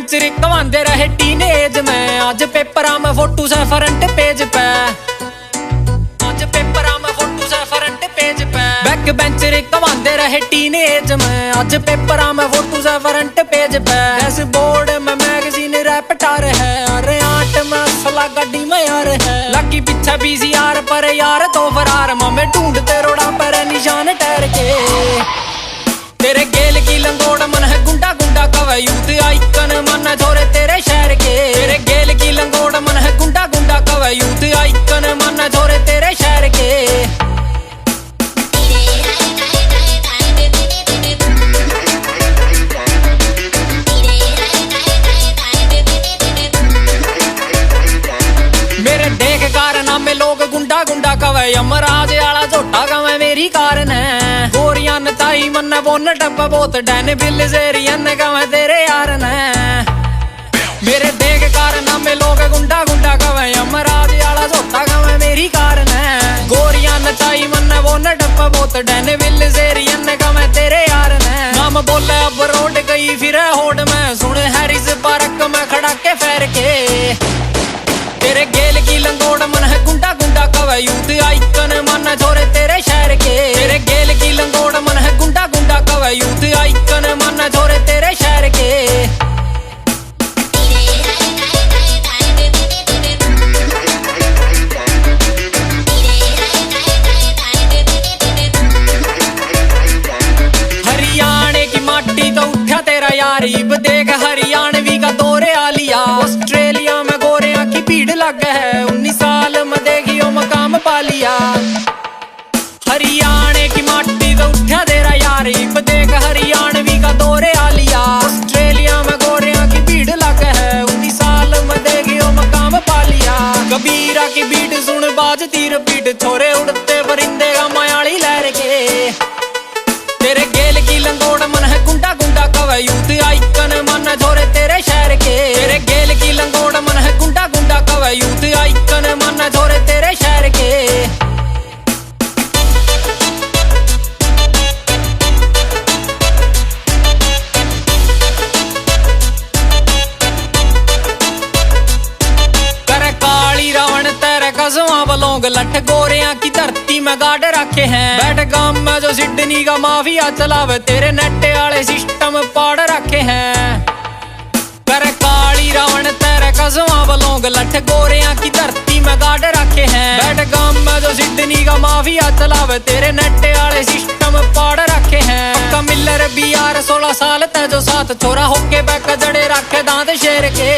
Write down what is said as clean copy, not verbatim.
Bencher कमांदे रहे teenage में, आज पेपरा में फोटो से फ्रंट पेज पे, आज पेपरा में फोटो से फ्रंट पेज पे। बैक बेंचर कमांदे रहे टीनेज में, आज पेपरा में फोटो से फ्रंट पेज पे। डैशबोर्ड में मैगजीन रैपटार है, अरे आठ में असला गाड़ी में यार है। लकी पीछे पीसीआर पर यार तो फरार, मैं ढूंढते रोड़ा पर निशान ठहर के। तेरे गेल की लंगोड़ मन है गुंडा गुंडा कवे यूथ आइकन मन है छोरे तेरे शहर के। तेरे गेल की लंगोड़ मन है गुंडा गुंडा कवे यूथ आइकन मन है छोरे तेरे शहर के। मेरे देख कारनामे लोग गुंडा गुंडा कवे, यमराज आला झोटा कवे मेरी कारण है। गोरियां नताई मन बोन टप्पा बोत डैन बिल जेरियन कवे तेरे यार ने। मेरे देख कारनामे लोग गुंडा गुंडा कवे, यमराज आला झोटा कवे मेरी कारण है। गोरियां नताई मन बोन टप्पा बोत डैन बिल जेरियन कवे तेरे यार ने। नाम बोले अब रोड गई फिर होड़ में, सुन हैरिस पार्क में खड़ा के फेर के। तेरे गेल की लंगोड़ मन है गुंडा गुंडा कवे यूथ आइकन मन है छोरे तेरे शहर के। तेरे गेल की लंगोड़ मन है गुंडा गुंडा कवे यूथ आइकन मन है छोरे तेरे शहर के। हरियाणे की माटी तो उठा तेरा यार, इब देख हरियाणवी का दौरे आ लिया। ऑस्ट्रेलिया में गोरियां की भीड़ लग है, 19 साल में देखियो मकाम पा लिया। हरियाणे की माटी तो उठा तेरा यार, इब देख हरियाणवी का दौरे आ लिया। ऑस्ट्रेलिया में गोरियां की भीड़ लग है, 19 साल में देखियो मकाम पा लिया। कबीरा की बीट सुन बाजती रिपीट, छोरे उड़ते परिंदे का मायाली लहर के। तेरे गेल की लंगोड़ मन है गुंडा गुंडा कवे यूथ आइकन मन है छोरे तेरे शहर के। तेरे गेल की लंगोड़ मन है गुंडा गुंडा कवे यूथ आइकन मन है छोरे तेरे शहर के। कर काली रावण तेरे कसमा बलोंग, लठ गोरियां की धरती में गाड़ रखे हैं। बैठ गांव में जो सिडनी का माफिया चलावे, तेरे नेट वाले सिस्टम पाड़ रखे हैं। कर काली रावण तेरे कसमा बलोंग, लठ गोरियां की धरती में गाड़ रखे हैं। बैठ गांव में जो सिडनी का माफिया चलावे, तेरे नेट वाले सिस्टम पाड़ रखे हैं। पक्का मिलर भी यार 16 साल ते जो साथ, छोरा होके बैक जड़े रखे दांत शेर के।